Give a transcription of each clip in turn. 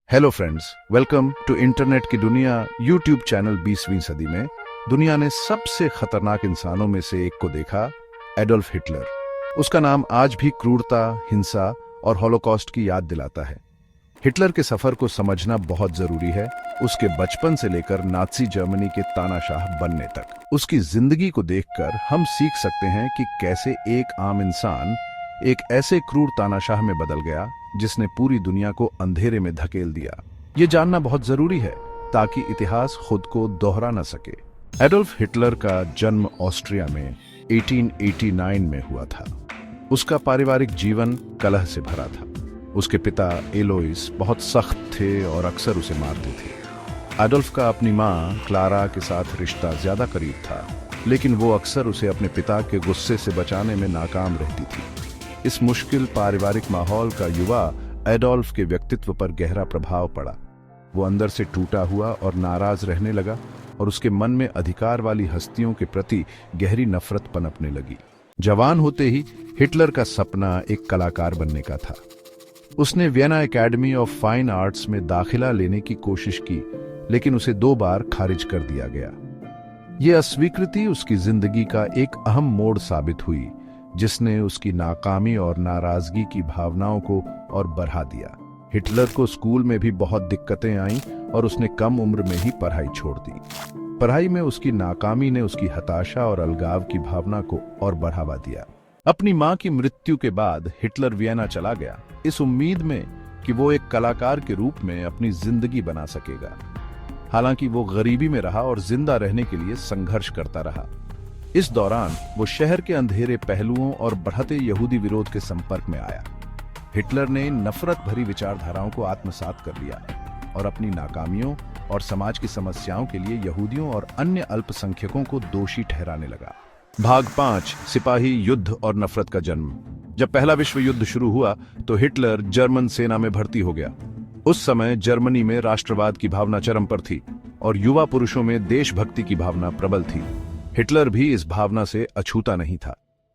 Hello friends, welcome to internet की दुनिया YouTube channel. 20वीं सदी में दुनिया ने सबसे खतरनाक इंसानों में से एक को देखा, एडोल्फ हिटलर। उसका नाम आज भी क्रूरता, हिंसा और हॉलोकॉस्ट की याद दिलाता है। हिटलर के सफर को समझना बहुत जरूरी है, उसके बचपन से लेकर नाज़ी जर्मनी के तानाशाह बनने तक। उसकी जिंदगी को देखकर हम सीख सकते हैं कि कैसे एक आम इंसान एक ऐसे क्रूर तानाशाह में बदल गया जिसने पूरी दुनिया को अंधेरे में धकेल दिया। ये जानना बहुत जरूरी है ताकि इतिहास खुद को दोहरा न सके। एडोल्फ हिटलर का जन्म ऑस्ट्रिया में 1889 में हुआ था। उसका पारिवारिक जीवन कलह से भरा था। उसके पिता एलोइस बहुत सख्त थे और अक्सर उसे मारते थे। एडोल्फ का अपनी मां क्लारा के साथ रिश्ता ज्यादा करीब था, लेकिन वो अक्सर उसे अपने पिता के गुस्से से बचाने में नाकाम रहती थी। इस मुश्किल पारिवारिक माहौल का युवा एडोल्फ के व्यक्तित्व पर गहरा प्रभाव पड़ा। वो अंदर से टूटा हुआ और नाराज रहने लगा और उसके मन में अधिकार वाली हस्तियों के प्रति गहरी नफरत पनपने लगी। जवान होते ही हिटलर का सपना एक कलाकार बनने का था। उसने Vienna academy of fine arts में दाखिला लेने की कोशिश की, लेकिन उसे 2 बार खारिज कर दिया गया। यह अस्वीकृति उसकी जिंदगी का एक अहम मोड़ साबित हुई, जिसने उसकी नाकामी और नाराजगी की भावनाओं को और बढ़ा दिया। हिटलर को स्कूल में भी बहुत दिक्कतें आईं और उसने कम उम्र में ही पढ़ाई छोड़ दी। पढ़ाई में उसकी नाकामी ने उसकी हताशा और अलगाव की भावना को और बढ़ावा दिया। अपनी मां की मृत्यु के बाद हिटलर वियना चला गया, इस उम्मीद में कि वो एक कलाकार के रूप में अपनी जिंदगी बना सकेगा। हालांकि वो गरीबी में रहा और जिंदा रहने के लिए संघर्ष करता रहा। इस दौरान वो शहर के अंधेरे पहलुओं और बढ़ते यहूदी विरोध के संपर्क में आया। हिटलर ने नफरत भरी विचारधाराओं को आत्मसात कर लिया और अपनी नाकामियों और समाज की समस्याओं के लिए यहूदियों और अन्य अल्पसंख्यकों को दोषी ठहराने लगा। भाग 5, सिपाही युद्ध और नफरत का जन्म। जब पहला विश्व युद्ध शुरू हुआ तो हिटलर जर्मन सेना में भर्ती हो गया। उस समय जर्मनी में राष्ट्रवाद की भावना चरम पर थी और युवा पुरुषों में देशभक्ति की भावना प्रबल थी। हिटलर भी इस भावना से अछूता नहीं था।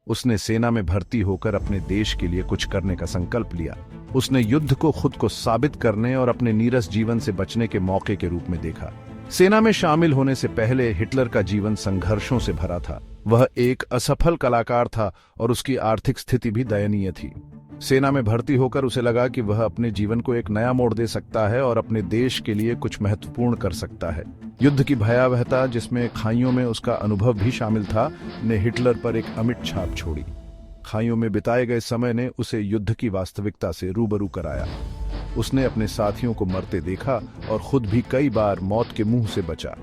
उसने सेना में भर्ती होकर अपने देश के लिए कुछ करने का संकल्प लिया। उसने युद्ध को खुद को साबित करने और अपने नीरस जीवन से बचने के मौके के रूप में देखा। सेना में शामिल होने से पहले हिटलर का जीवन संघर्षों से भरा था। वह एक असफल कलाकार था और उसकी आर्थिक स्थिति भी दयनीय थी। सेना में भर्ती होकर उसे लगा कि वह अपने जीवन को एक नया मोड़ दे सकता है और अपने देश के लिए कुछ महत्वपूर्ण कर सकता है। युद्ध की भयावहता, जिसमें खाइयों में उसका अनुभव भी शामिल था, ने हिटलर पर एक अमिट छाप छोड़ी। खाइयों में बिताए गए समय ने उसे युद्ध की वास्तविकता से रूबरू कराया। उसने अपने साथियों को मरते देखा और खुद भी कई बार मौत के मुंह से बचा।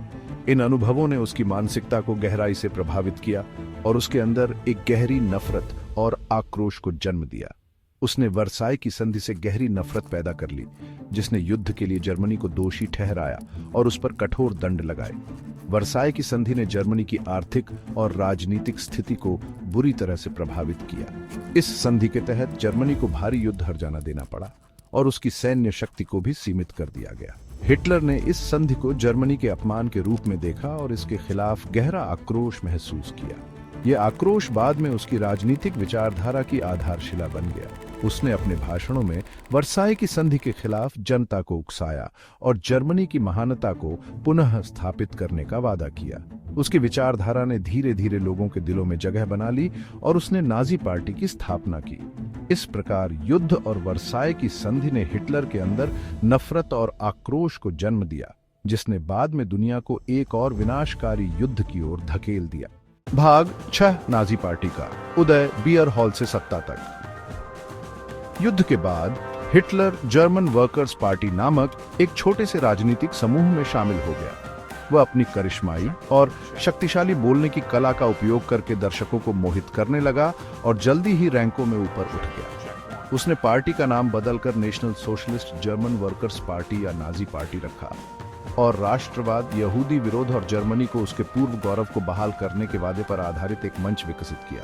इन अनुभवों ने उसकी मानसिकता को गहराई से प्रभावित किया और उसके अंदर एक गहरी नफरत और आक्रोश को जन्म दिया। उसने वर्साई की संधि से गहरी नफरत पैदा कर ली, जिसने युद्ध के लिए जर्मनी को दोषी ठहराया और उस पर कठोर दंड लगाए। वर्साई की संधि ने जर्मनी की आर्थिक और राजनीतिक स्थिति को बुरी तरह से प्रभावित किया। इस संधि के तहत जर्मनी को भारी युद्ध हर्जाना देना पड़ा और उसकी सैन्य शक्ति को भी सीमित कर दिया गया। हिटलर ने इस संधि को जर्मनी के अपमान के रूप में देखा और इसके खिलाफ गहरा आक्रोश महसूस किया। यह आक्रोश बाद में उसकी राजनीतिक विचारधारा की आधारशिला बन गया। उसने अपने भाषणों में वर्साई की संधि के खिलाफ जनता को उकसाया और जर्मनी की महानता को पुनः स्थापित करने का वादा किया। उसकी विचारधारा ने धीरे धीरे लोगों के दिलों में जगह बना ली और उसने नाजी पार्टी की स्थापना की। इस प्रकार युद्ध और वर्साई की संधि ने हिटलर के अंदर नफरत और आक्रोश को जन्म दिया, जिसने बाद में दुनिया को एक और विनाशकारी युद्ध की ओर धकेल दिया। भाग 6, नाजी पार्टी का उदय, बियर हॉल से सत्ता तक। युद्ध के बाद हिटलर जर्मन वर्कर्स पार्टी नामक एक छोटे से राजनीतिक समूह में शामिल हो गया। वह अपनी करिश्माई और शक्तिशाली बोलने की कला का उपयोग करके दर्शकों को मोहित करने लगा और जल्दी ही रैंकों में ऊपर उठ गया। उसने पार्टी का नाम बदलकर national socialist German workers party या नाजी पार्टी रखा और राष्ट्रवाद, यहूदी विरोध और जर्मनी को उसके पूर्व गौरव को बहाल करने के वादे पर आधारित एक मंच विकसित किया।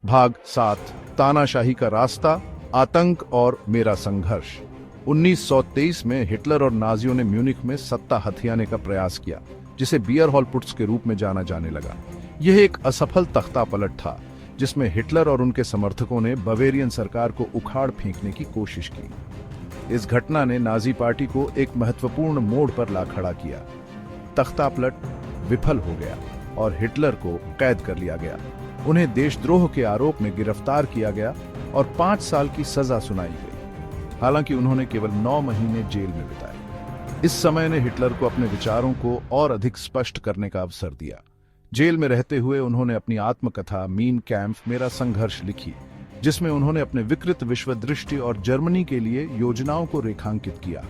भाग 7, तानाशाही का रास्ता, आतंक और मेरा संघर्ष। 1923 में हिटलर और नाजियों ने म्यूनिख में सत्ता हथियाने का प्रयास किया, जिसे बियर हॉल पुट्स के रूप में जाना जाने लगा। यह एक असफल तख्ता पलट था, जिसमें हिटलर और उनके समर्थकों ने बवेरियन सरकार को उखाड़ फेंकने की कोशिश की। इस घटना ने नाजी पार्टी को एक महत्वपूर्ण मोड़ पर ला खड़ा किया। तख्तापलट विफल हो गया और हिटलर को कैद कर लिया गया। उन्हें देशद्रोह के आरोप में गिरफ्तार किया गया और 5 साल की सजा सुनाई गई। हालांकि उन्होंने केवल 9 महीने जेल में बिताए। इस समय ने हिटलर को अपने विचारों को और अधिक स्पष्ट करने का अवसर दिया। जेल में रहते हुए उन्होंने अपनी आत्मकथा मीन कैम्प मेरा संघर्ष लिखी, जिसमें उन्होंने अपने विकृत विश्व दृष्टि और जर्मनी के लिए योजनाओं को रेखांकित किया।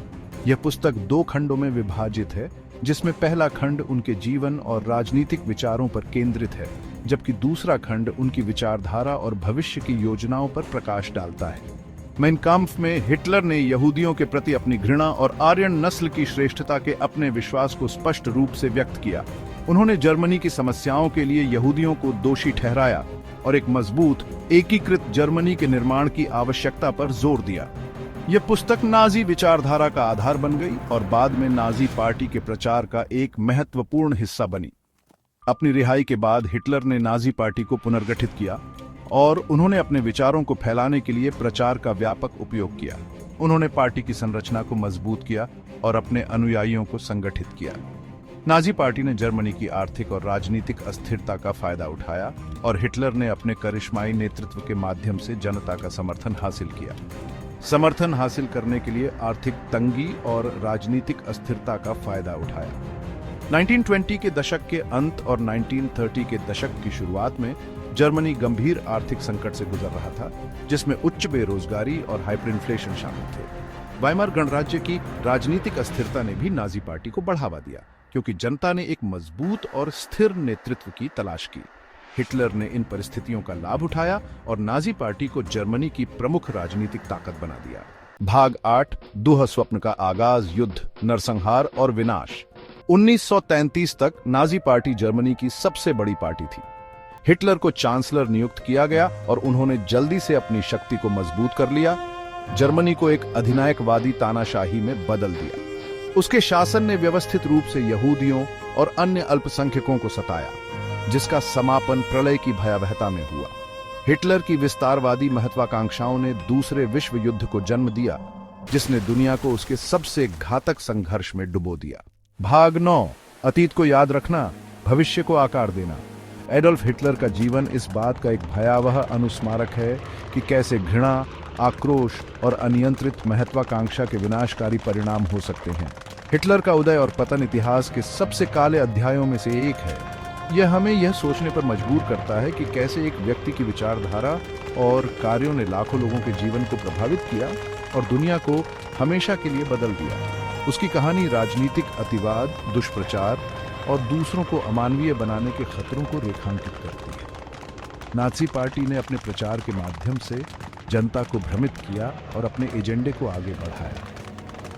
यह पुस्तक 2 खंडों में विभाजित है, जिसमें पहला खंड उनके जीवन और राजनीतिक विचारों पर केंद्रित है, जबकि दूसरा खंड उनकी विचारधारा और भविष्य की योजनाओं पर प्रकाश डालता है। मेन काम्फ में हिटलर ने यहूदियों के प्रति अपनी घृणा और आर्यन नस्ल की श्रेष्ठता के अपने विश्वास को स्पष्ट रूप से व्यक्त किया। उन्होंने जर्मनी की समस्याओं के लिए यहूदियों को दोषी ठहराया और एक मजबूत एकीकृत जर्मनी के निर्माण की आवश्यकता पर जोर दिया। यह पुस्तक नाजी विचारधारा का आधार बन गई और बाद में नाजी पार्टी के प्रचार का एक महत्वपूर्ण हिस्सा बनी। अपनी रिहाई के बाद हिटलर ने नाजी पार्टी को पुनर्गठित किया और उन्होंने अपने विचारों को फैलाने के लिए प्रचार का व्यापक उपयोग किया। उन्होंने पार्टी की संरचना को मजबूत किया और अपने अनुयायियों को संगठित किया। नाजी पार्टी ने जर्मनी की आर्थिक और राजनीतिक अस्थिरता का फायदा उठाया और हिटलर ने अपने करिश्माई नेतृत्व के माध्यम से जनता का समर्थन हासिल किया। समर्थन हासिल करने के लिए आर्थिक तंगी और राजनीतिक अस्थिरता का फायदा उठाया। 1920 के दशक के अंत और 1930 के दशक की शुरुआत में जर्मनी गंभीर आर्थिक संकट से गुजर रहा था, जिसमें उच्च बेरोजगारी और हाइपरइन्फ्लेशन शामिल थे। वाइमार गणराज्य की राजनीतिक अस्थिरता ने भी नाजी पार्टी को बढ़ावा दिया, क्योंकि जनता ने एक मजबूत और स्थिर नेतृत्व की तलाश की। हिटलर ने इन परिस्थितियों का लाभ उठाया और नाजी पार्टी को जर्मनी की प्रमुख राजनीतिक ताकत बना दिया। भाग 8 दुह स्वप्न का आगाज, युद्ध, नरसंहार और विनाश। 1933 तक नाजी पार्टी जर्मनी की सबसे बड़ी पार्टी थी। हिटलर को चांसलर नियुक्त किया गया और उन्होंने जल्दी से अपनी शक्ति को मजबूत कर लिया। जर्मनी को एक अधिनायकवादी तानाशाही में बदल दिया। उसके शासन ने व्यवस्थित रूप से यहूदियों और अन्य अल्पसंख्यकों को सताया, जिसका समापन प्रलय की भयावहता में हुआ। हिटलर की विस्तारवादी महत्वाकांक्षाओं ने दूसरे विश्व युद्ध को जन्म दिया, जिसने दुनिया को उसके सबसे घातक संघर्ष में डुबो दिया। भाग 9 अतीत को याद रखना, भविष्य को आकार देना। एडोल्फ हिटलर का जीवन इस बात का एक भयावह अनुस्मारक है कि कैसे घृणा, आक्रोश और अनियंत्रित महत्वाकांक्षा के विनाशकारी परिणाम हो सकते हैं। हिटलर का उदय और पतन इतिहास के सबसे काले अध्यायों में से एक है। यह हमें यह सोचने पर मजबूर करता है कि कैसे एक व्यक्ति की विचारधारा और कार्यों ने लाखों लोगों के जीवन को प्रभावित किया और दुनिया को हमेशा के लिए बदल दिया। उसकी कहानी राजनीतिक अतिवाद, दुष्प्रचार और दूसरों को अमानवीय बनाने के खतरों को रेखांकित करती है। नाजी पार्टी ने अपने प्रचार के माध्यम से जनता को भ्रमित किया और अपने एजेंडे को आगे बढ़ाया।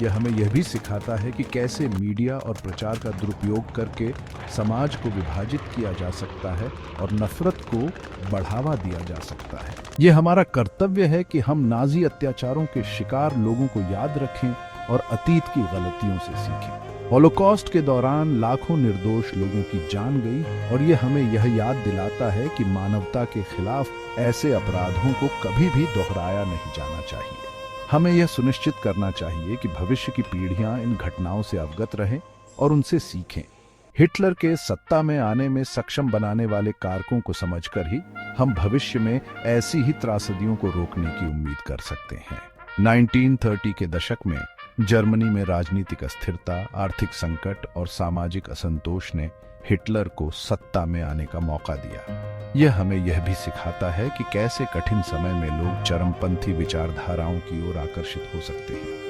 यह हमें यह भी सिखाता है कि कैसे मीडिया और प्रचार का दुरुपयोग करके समाज को विभाजित किया जा सकता है और नफरत को बढ़ावा दिया जा सकता है। यह हमारा कर्तव्य है कि हम नाजी अत्याचारों के शिकार लोगों को याद रखें और अतीत की गलतियों से सीखें। हॉलोकॉस्ट के दौरान लाखों निर्दोष लोगों की जान गई और यह हमें यह याद दिलाता है कि मानवता के खिलाफ ऐसे अपराधों को कभी भी दोहराया नहीं जाना चाहिए। हमें यह सुनिश्चित करना चाहिए कि भविष्य की पीढ़ियां इन घटनाओं से अवगत रहें और उनसे सीखें। हिटलर के सत्ता में आने में सक्षम बनाने वाले कारकों को समझकर ही हम भविष्य में ऐसी ही त्रासदियों को रोकने की उम्मीद कर सकते हैं। 1930 के दशक में जर्मनी में राजनीतिक अस्थिरता, आर्थिक संकट और सामाजिक असंतोष ने हिटलर को सत्ता में आने का मौका दिया। यह हमें यह भी सिखाता है कि कैसे कठिन समय में लोग चरमपंथी विचारधाराओं की ओर आकर्षित हो सकते हैं।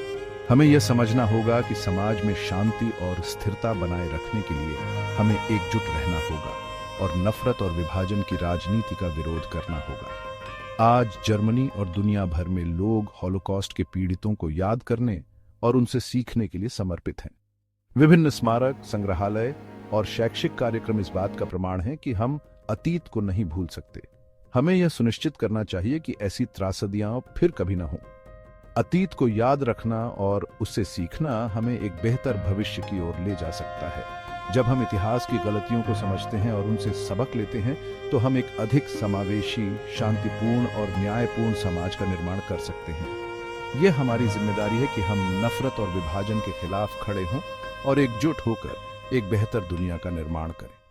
हमें यह समझना होगा कि समाज में शांति और स्थिरता बनाए रखने के लिए हमें एकजुट रहना होगा और नफरत और विभाजन की राजनीति का विरोध करना होगा। आज जर्मनी और दुनिया भर में लोग हॉलोकॉस्ट के पीड़ितों को याद करने और उनसे सीखने के लिए समर्पित हैं। विभिन्न स्मारक, संग्रहालय और शैक्षिक कार्यक्रम इस बात का प्रमाण है कि हम अतीत को नहीं भूल सकते। हमें यह सुनिश्चित करना चाहिए कि ऐसी त्रासदियां फिर कभी न हों। अतीत को याद रखना और उससे सीखना हमें एक बेहतर भविष्य की ओर ले जा सकता है। जब हम इतिहास की गलतियों को समझते हैं और उनसे सबक लेते हैं, तो हम एक अधिक समावेशी, शांतिपूर्ण और न्यायपूर्ण समाज का निर्माण कर सकते हैं। ये हमारी जिम्मेदारी है कि हम नफरत और विभाजन के खिलाफ खड़े हों और एकजुट होकर एक बेहतर दुनिया का निर्माण करें।